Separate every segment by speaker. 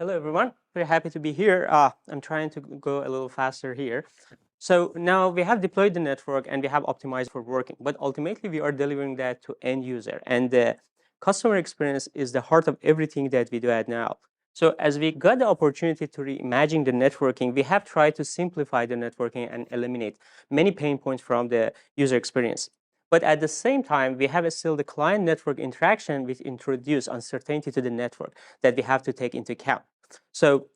Speaker 1: Hello, everyone. Very happy to be here. I'm trying to go a little faster here. So now we have deployed the network and we have optimized for working, but ultimately we are delivering that to end user. And the customer experience is the heart of everything that we do at Now. So as we got the opportunity to reimagine the networking, we have tried to simplify the networking and eliminate many pain points from the user experience. But at the same time, we have still the client network interaction which introduce uncertainty to the network that we have to take into account. So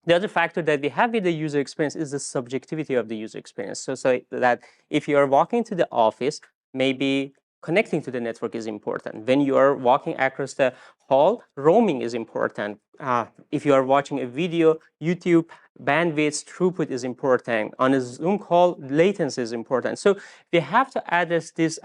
Speaker 1: the other factor that we have with the user experience is the subjectivity of the user experience. So that if you are walking to the office, maybe connecting to the network is important. When you are walking across the hall, roaming is important. If you are watching a video, YouTube bandwidth throughput is important. On a Zoom call, latency is important. So we have to address this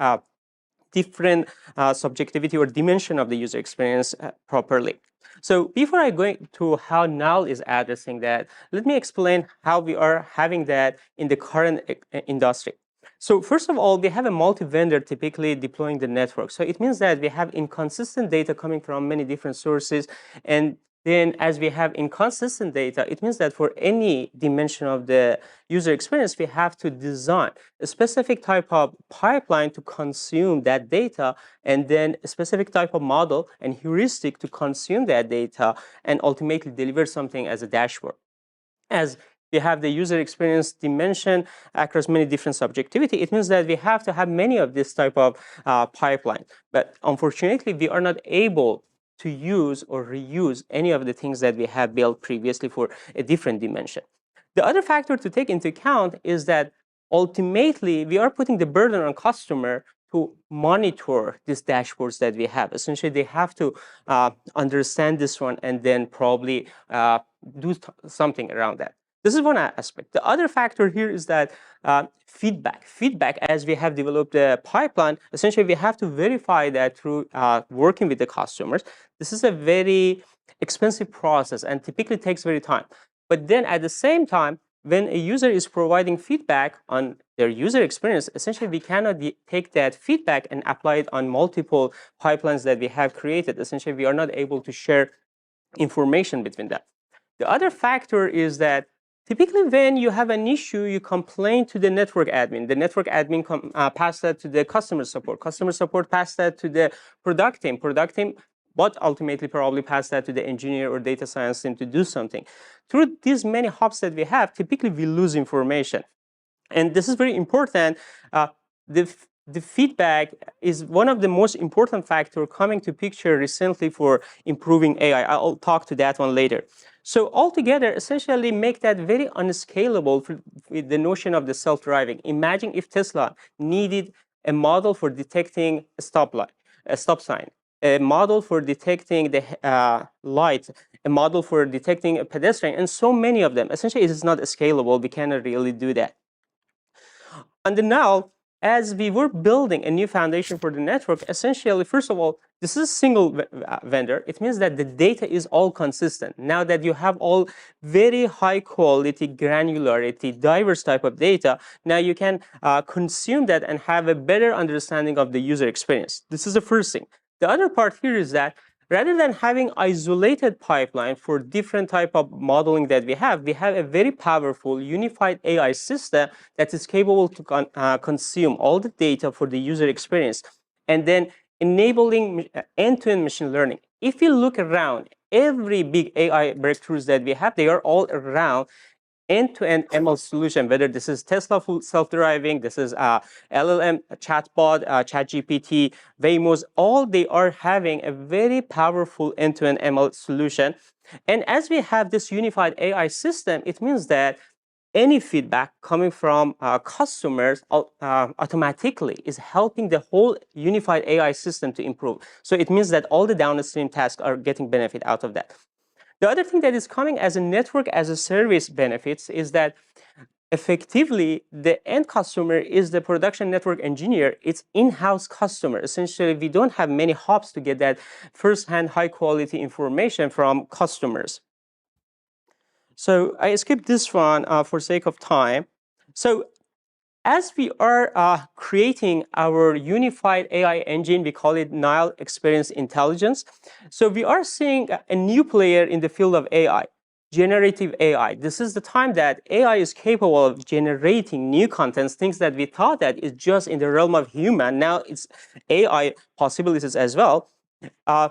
Speaker 1: different subjectivity or dimension of the user experience properly. So before I go to how Nile is addressing that, let me explain how we are having that in the current industry. So first of all, we have a multi-vendor typically deploying the network. So it means that we have inconsistent data coming from many different sources. And then as we have inconsistent data, it means that for any dimension of the user experience, we have to design a specific type of pipeline to consume that data, and then a specific type of model and heuristic to consume that data and ultimately deliver something as a dashboard. As we have the user experience dimension across many different subjectivity, it means that we have to have many of this type of pipeline. But unfortunately, we are not able to use or reuse any of the things that we have built previously for a different dimension. The other factor to take into account is that ultimately we are putting the burden on customer to monitor these dashboards that we have. Essentially, they have to understand this one and then probably do something around that. This is one aspect. The other factor here is that feedback. Feedback, as we have developed the pipeline, essentially we have to verify that through working with the customers. This is a very expensive process and typically takes very time. But then at the same time, when a user is providing feedback on their user experience, essentially we cannot take that feedback and apply it on multiple pipelines that we have created. Essentially, we are not able to share information between them. The other factor is that typically when you have an issue, you complain to the network admin. The network admin pass that to the customer support. Customer support pass that to the product team. Product team but ultimately probably pass that to the engineer or data science team to do something. Through these many hubs that we have, typically we lose information. And this is very important. The feedback is one of the most important factors coming to picture recently for improving AI. I'll talk to that one later. So altogether, essentially make that very unscalable with the notion of the self-driving. Imagine if Tesla needed a model for detecting a stop sign, a model for detecting the light, a model for detecting a pedestrian, and so many of them. Essentially, it is not scalable. We cannot really do that. And then now, as we were building a new foundation for the network, essentially, first of all, this is a single vendor. It means that the data is all consistent. Now that you have all very high quality, granularity, diverse type of data, now you can consume that and have a better understanding of the user experience. This is the first thing. The other part here is that rather than having isolated pipeline for different type of modeling that we have a very powerful unified AI system that is capable to consume all the data for the user experience and then enabling end-to-end machine learning. If you look around, every big AI breakthroughs that we have, they are all around end-to-end ML solution, whether this is Tesla full self-driving, this is LLM chatbot, ChatGPT, Waymos, all they are having a very powerful end-to-end ML solution. And as we have this unified AI system, it means that any feedback coming from customers automatically is helping the whole unified AI system to improve. So it means that all the downstream tasks are getting benefit out of that. The other thing that is coming as a network as a service benefits is that effectively the end customer is the production network engineer. It's in-house customer. Essentially, we don't have many hubs to get that first-hand high quality information from customers. So I skipped this one for sake of time. So as we are creating our unified AI engine, we call it Nile Experience Intelligence. So we are seeing a new player in the field of AI, generative AI. This is the time that AI is capable of generating new contents, things that we thought that is just in the realm of human. Now it's AI possibilities as well. As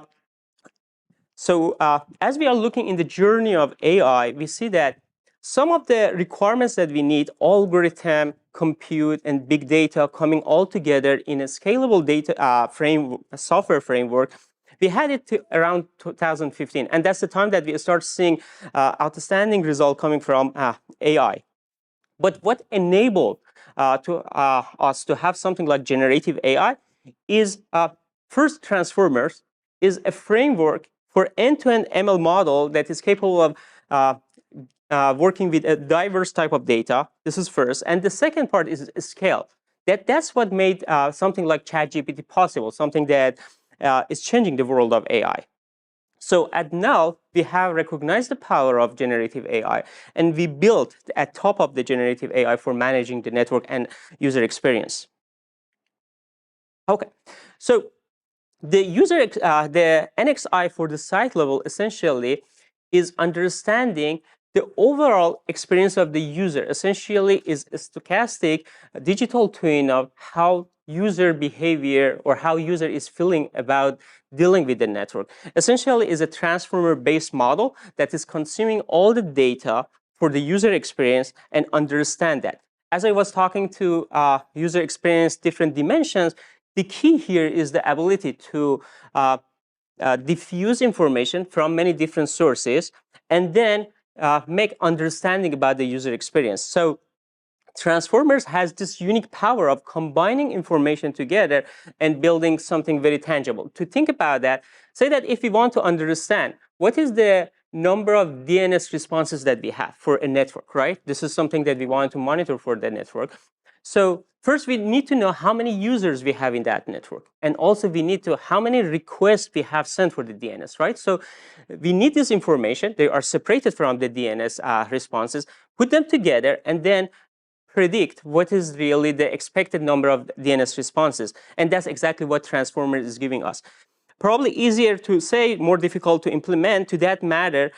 Speaker 1: we are looking in the journey of AI, we see that some of the requirements that we need, algorithm, compute, and big data coming all together in a scalable data software framework, we had it to around 2015. And that's the time that we start seeing outstanding result coming from AI. But what enabled us to have something like generative AI is first transformers is a framework for end-to-end ML model that is capable of working with a diverse type of data. This is first. And the second part is scale. That's what made something like ChatGPT possible, something that is changing the world of AI. So at Nile, we have recognized the power of generative AI, and we built at top of the generative AI for managing the network and user experience. Okay, so the NXI for the site level essentially is understanding the overall experience of the user. Essentially is a stochastic digital twin of how user behavior or how user is feeling about dealing with the network. Essentially is a transformer-based model that is consuming all the data for the user experience and understand that. As I was talking to user experience different dimensions, the key here is the ability to diffuse information from many different sources and then make understanding about the user experience. So Transformers has this unique power of combining information together and building something very tangible. To think about that, say that if we want to understand what is the number of DNS responses that we have for a network, right? This is something that we want to monitor for the network. So first, we need to know how many users we have in that network. And also, we need to how many requests we have sent for the DNS, right? So we need this information. They are separated from the DNS responses, put them together, and then predict what is really the expected number of DNS responses. And that's exactly what Transformer is giving us. Probably easier to say, more difficult to implement. To that matter,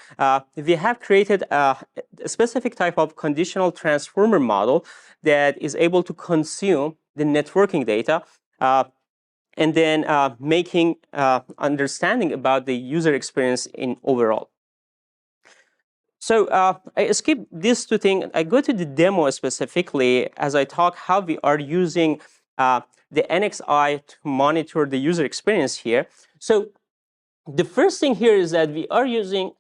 Speaker 1: we have created a specific type of conditional transformer model that is able to consume the networking data and then making understanding about the user experience in overall. So I skip these two things. I go to the demo specifically as I talk how we are using the NXI to monitor the user experience here. So the first thing here is that we are using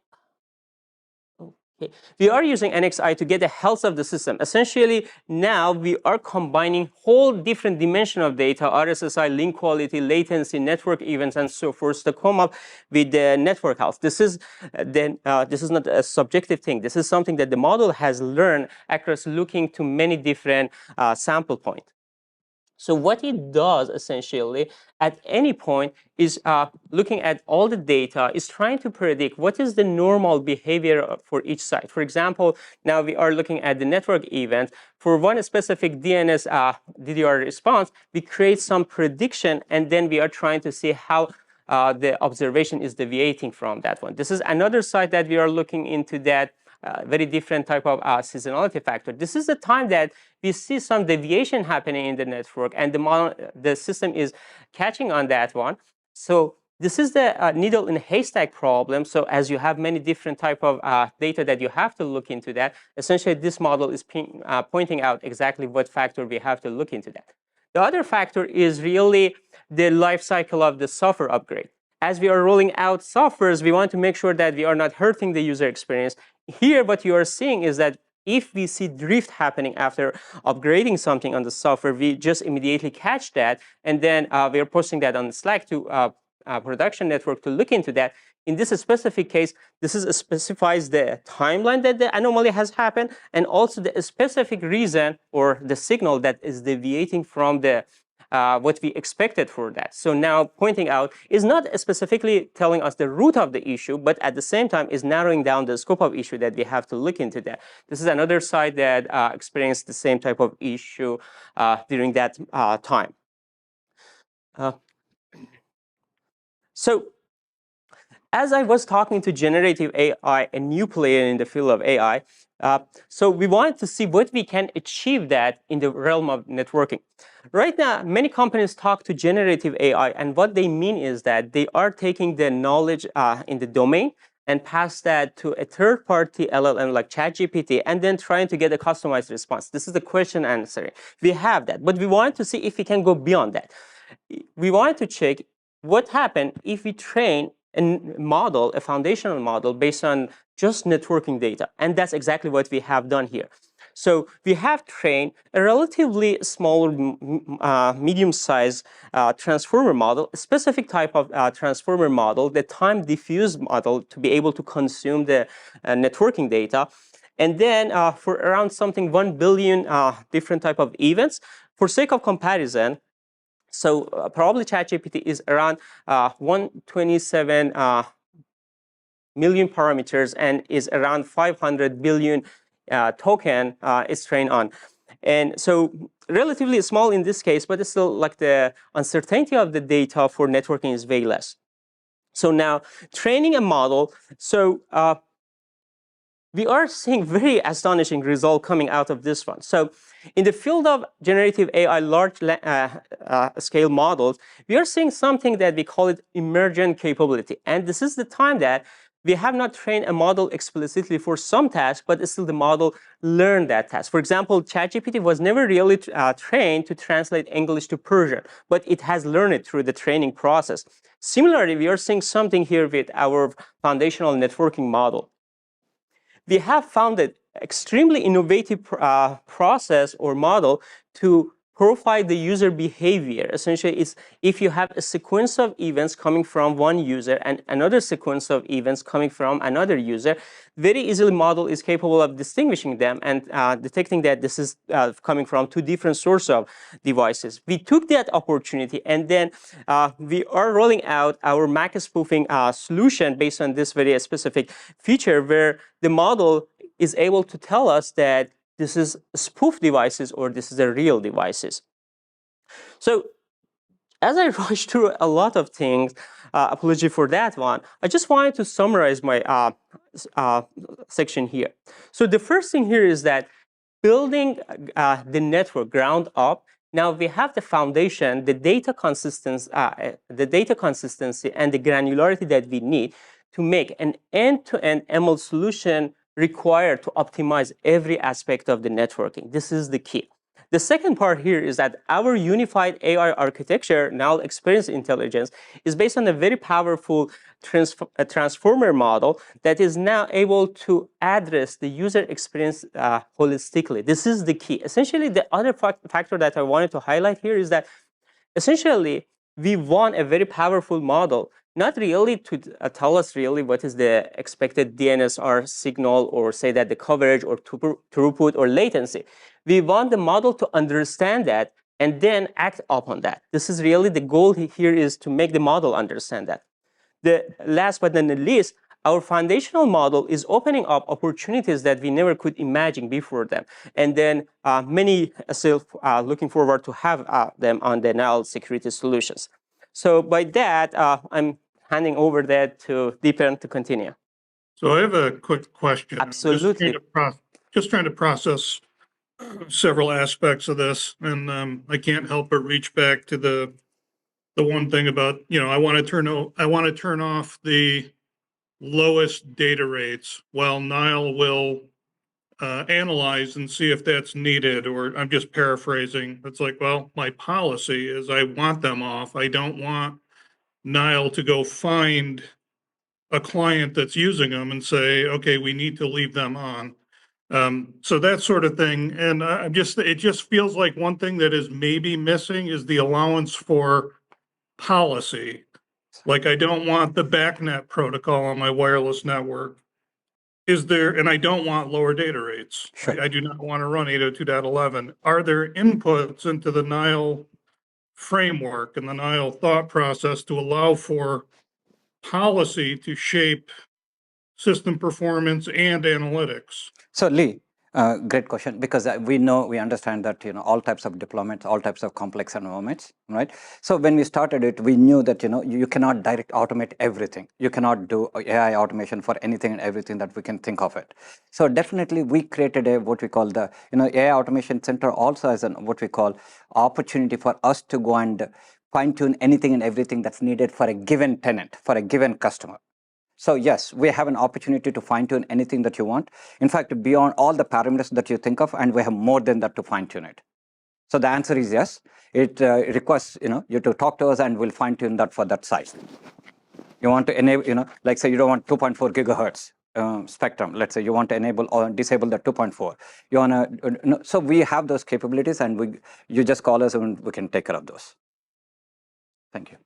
Speaker 1: NXI to get the health of the system. Essentially, now we are combining whole different dimension of data, RSSI, link quality, latency, network events, and so forth to come up with the network health. This is not a subjective thing. This is something that the model has learned across looking to many different sample points. So what it does essentially at any point is looking at all the data, is trying to predict what is the normal behavior for each site. For example, now we are looking at the network event. For one specific DNS DDR response, we create some prediction, and then we are trying to see how the observation is deviating from that one. This is another site that we are looking into that very different type of seasonality factor. This is the time that we see some deviation happening in the network, and the system is catching on that one. So this is the needle in a haystack problem. So as you have many different type of data that you have to look into that, essentially this model is pointing out exactly what factor we have to look into that. The other factor is really the life cycle of the software upgrade. As we are rolling out softwares, we want to make sure that we are not hurting the user experience. Here, what you are seeing is that if we see drift happening after upgrading something on the software, we just immediately catch that, and then we are posting that on Slack to production network to look into that. In this specific case, this specifies the timeline that the anomaly has happened, and also the specific reason or the signal that is deviating from the what we expected for that. So now pointing out is not specifically telling us the root of the issue, but at the same time is narrowing down the scope of issue that we have to look into that. This is another site that experienced the same type of issue during that time. So as I was talking to generative AI, a new player in the field of AI, so we wanted to see what we can achieve that in the realm of networking. Right now, many companies talk to generative AI, and what they mean is that they are taking the knowledge in the domain and pass that to a third-party LLM like ChatGPT, and then trying to get a customized response. This is the question answering. We have that, but we wanted to see if we can go beyond that. We wanted to check what happened if we train a model, a foundational model based on just networking data. And that's exactly what we have done here. So we have trained a relatively smaller, medium-sized transformer model, a specific type of transformer model, the time-diffuse model, to be able to consume the networking data. And then for around something 1 billion different type of events, for sake of comparison, so probably ChatGPT is around 127 million parameters and is around 500 billion token is trained on. And so relatively small in this case, but it's still like the uncertainty of the data for networking is way less. So now training a model, so we are seeing very astonishing result coming out of this one. So in the field of generative AI, large scale models, we are seeing something that we call it emergent capability. And this is the time that we have not trained a model explicitly for some task, but still the model learned that task. For example, ChatGPT was never really trained to translate English to Persian, but it has learned it through the training process. Similarly, we are seeing something here with our foundational networking model. We have found an extremely innovative process or model to profile the user behavior. Essentially, it's if you have a sequence of events coming from one user and another sequence of events coming from another user, very easily model is capable of distinguishing them and detecting that this is coming from two different sources of devices. We took that opportunity and then we are rolling out our MAC spoofing solution based on this very specific feature where the model is able to tell us that this is spoof devices or this is a real devices. So as I rushed through a lot of things, apology for that one, I just wanted to summarize my section here. So the first thing here is that building the network ground up, now we have the foundation, the data consistency and the granularity that we need to make an end-to-end ML solution required to optimize every aspect of the networking. This is the key. The second part here is that our unified AI architecture, Nile Experience Intelligence, is based on a very powerful transformer model that is now able to address the user experience holistically. This is the key. Essentially, the other factor that I wanted to highlight here is that essentially, we want a very powerful model, not really to tell us really what is the expected DNSR signal or say that the coverage or throughput or latency. We want the model to understand that and then act upon that. This is really the goal here, is to make the model understand that. The last but not the least, our foundational model is opening up opportunities that we never could imagine before them. And then many still looking forward to have them on the Nile security solutions. So by that, I'm handing over that to Deepan to continue.
Speaker 2: So I have a quick question.
Speaker 1: Absolutely.
Speaker 2: Just trying to process several aspects of this, and I can't help but reach back to the one thing about, I want to turn off the lowest data rates while Nile will analyze and see if that's needed, or I'm just paraphrasing. It's like, well, my policy is I want them off. I don't want Nile to go find a client that's using them and say, okay, we need to leave them on. So that sort of thing. And it just feels like one thing that is maybe missing is the allowance for policy. Like, I don't want the BACnet protocol on my wireless network. And I don't want lower data rates.
Speaker 1: Sure.
Speaker 2: I do not want to run 802.11. Are there inputs into the Nile framework and the Nile thought process to allow for policy to shape system performance and analytics?
Speaker 3: So Lee, great question, because we understand that all types of deployments, all types of complex environments, right? So when we started it, we knew that you cannot direct automate everything. You cannot do AI automation for anything and everything that we can think of it. So definitely we created what we call the AI Automation Center also as what we call opportunity for us to go and fine tune anything and everything that's needed for a given tenant, for a given customer. So yes, we have an opportunity to fine tune anything that you want. In fact, beyond all the parameters that you think of, and we have more than that to fine tune it. So the answer is yes. It requires you to talk to us, and we'll fine tune that for that size. You want to enable, like say you don't want 2.4 gigahertz spectrum. Let's say you want to enable or disable the 2.4. You want to, so we have those capabilities, and you just call us, and we can take care of those. Thank you.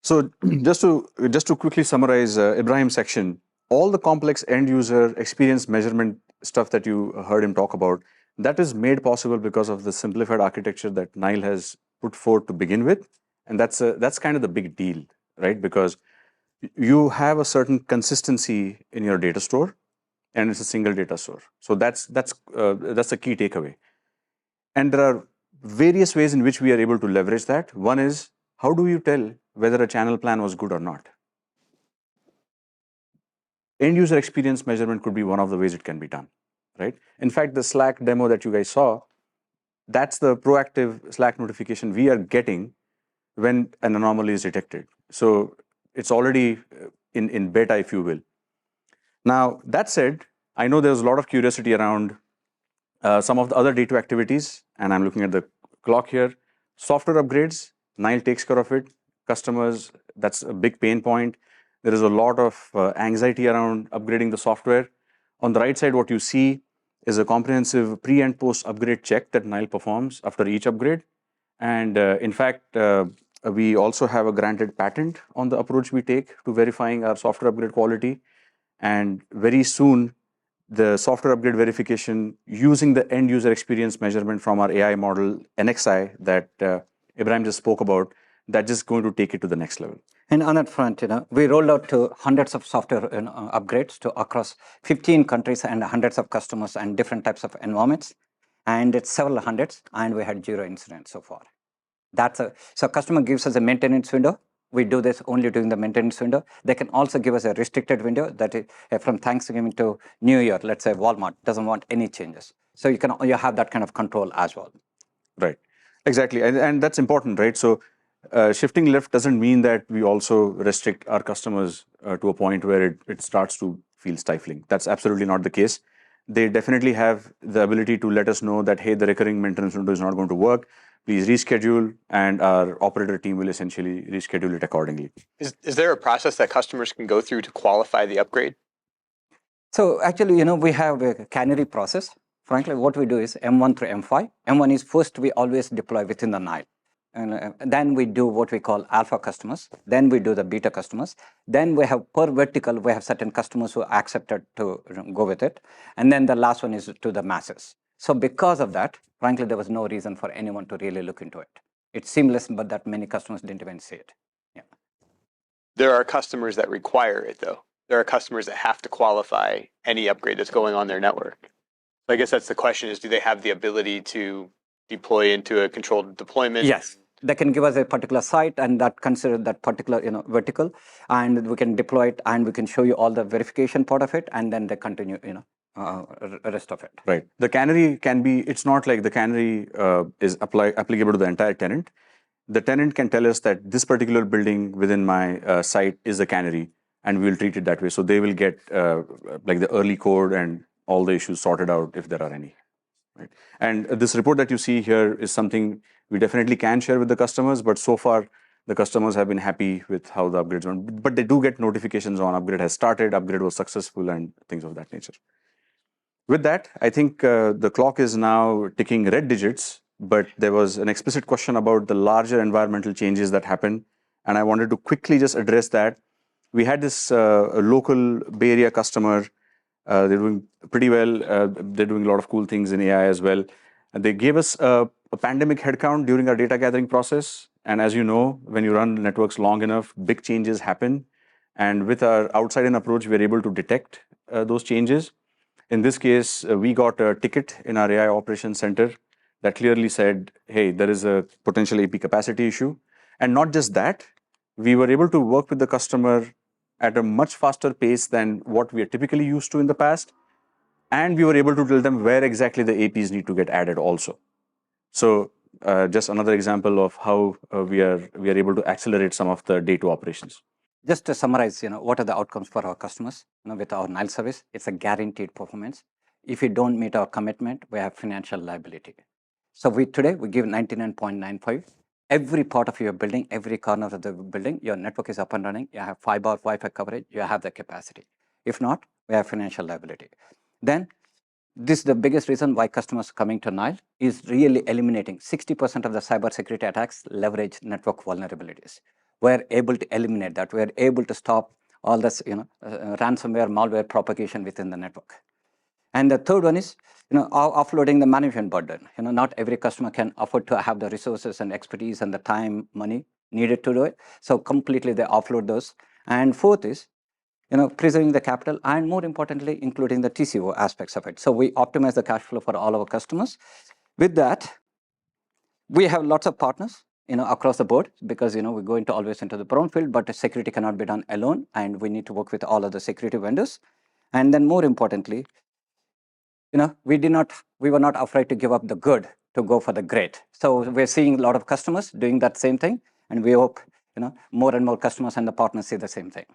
Speaker 4: So just to quickly summarize Ebrahim's section, all the complex end user experience measurement stuff that you heard him talk about, that is made possible because of the simplified architecture that Nile has put forth to begin with, and that's kind of the big deal, right? Because you have a certain consistency in your data store, and it's a single data store. So that's a key takeaway. And there are various ways in which we are able to leverage that. One is, how do you tell whether a channel plan was good or not? End user experience measurement could be one of the ways it can be done, right? In fact, the Slack demo that you guys saw, that's the proactive Slack notification we are getting when an anomaly is detected. So it's already in beta, if you will. Now, that said, I know there's a lot of curiosity around some of the other D2 activities, and I'm looking at the clock here. Software upgrades, Nile takes care of it. Customers, that's a big pain point. There is a lot of anxiety around upgrading the software. On the right side, what you see is a comprehensive pre and post upgrade check that Nile performs after each upgrade. And in fact, we also have a granted patent on the approach we take to verifying our software upgrade quality. And very soon, the software upgrade verification using the end user experience measurement from our AI model, NXI, that Ebrahim just spoke about, that's just going to take it to the next level.
Speaker 3: And on that front, we rolled out to hundreds of software upgrades to across 15 countries and hundreds of customers and different types of environments. And it's several hundreds, and we had 0 incidents so far. So customer gives us a maintenance window. We do this only during the maintenance window. They can also give us a restricted window that is from Thanksgiving to New Year. Let's say Walmart doesn't want any changes. So you have that kind of control as well.
Speaker 4: Right, exactly. And that's important, right? So shifting left doesn't mean that we also restrict our customers to a point where it starts to feel stifling. That's absolutely not the case. They definitely have the ability to let us know that, hey, the recurring maintenance window is not going to work. Please reschedule, and our operator team will essentially reschedule it accordingly.
Speaker 5: Is there a process that customers can go through to qualify the upgrade?
Speaker 3: So actually, we have a canary process. Frankly, what we do is M1 through M5. M1 is first we always deploy within the Nile. And then we do what we call alpha customers. Then we do the beta customers. Then we have per vertical, we have certain customers who accepted to go with it. And then the last one is to the masses. So because of that, frankly, there was no reason for anyone to really look into it. It's seamless, but that many customers didn't even see it. Yeah.
Speaker 5: There are customers that require it, though. There are customers that have to qualify any upgrade that's going on their network. So I guess that's the question is, do they have the ability to deploy into a controlled deployment?
Speaker 3: Yes. They can give us a particular site and that consider that particular vertical, and we can deploy it, and we can show you all the verification part of it, and then they continue rest of it.
Speaker 4: Right. The canary can be, it's not like the canary is applicable to the entire tenant. The tenant can tell us that this particular building within my site is a canary, and we will treat it that way. So they will get like the early code and all the issues sorted out if there are any. Right. And this report that you see here is something we definitely can share with the customers, but so far the customers have been happy with how the upgrades went. But they do get notifications on upgrade has started, upgrade was successful, and things of that nature. With that, I think the clock is now ticking red digits, but there was an explicit question about the larger environmental changes that happened, and I wanted to quickly just address that. We had this local Bay Area customer. They're doing pretty well. They're doing a lot of cool things in AI as well. And they gave us a a pandemic headcount during our data gathering process. And as you know, when you run networks long enough, big changes happen. And with our outside-in approach, we're able to detect those changes. In this case, we got a ticket in our AI operations center that clearly said, hey, there is a potential AP capacity issue. And not just that, we were able to work with the customer at a much faster pace than what we are typically used to in the past. And we were able to tell them where exactly the APs need to get added also. So just another example of how we are able to accelerate some of the day-to operations.
Speaker 3: Just to summarize, what are the outcomes for our customers? With our Nile service, it's a guaranteed performance. If you don't meet our commitment, we have financial liability. So today we give 99.95. Every part of your building, every corner of the building, your network is up and running. You have fiber Wi-Fi coverage. You have the capacity. If not, we have financial liability. Then this is the biggest reason why customers coming to Nile is really eliminating 60% of the cybersecurity attacks leverage network vulnerabilities. We're able to eliminate that. We're able to stop all this, ransomware, malware propagation within the network. And the third one is, offloading the management burden. Not every customer can afford to have the resources and expertise and the time, money needed to do it. So completely they offload those. And fourth is, preserving the capital and more importantly, including the TCO aspects of it. So we optimize the cash flow for all our customers. With that, we have lots of partners, across the board because, we go always into the brownfield, but the security cannot be done alone. And we need to work with all of the security vendors. And then more importantly, we were not afraid to give up the good to go for the great. So we're seeing a lot of customers doing that same thing. And we hope, more and more customers and the partners see the same thing.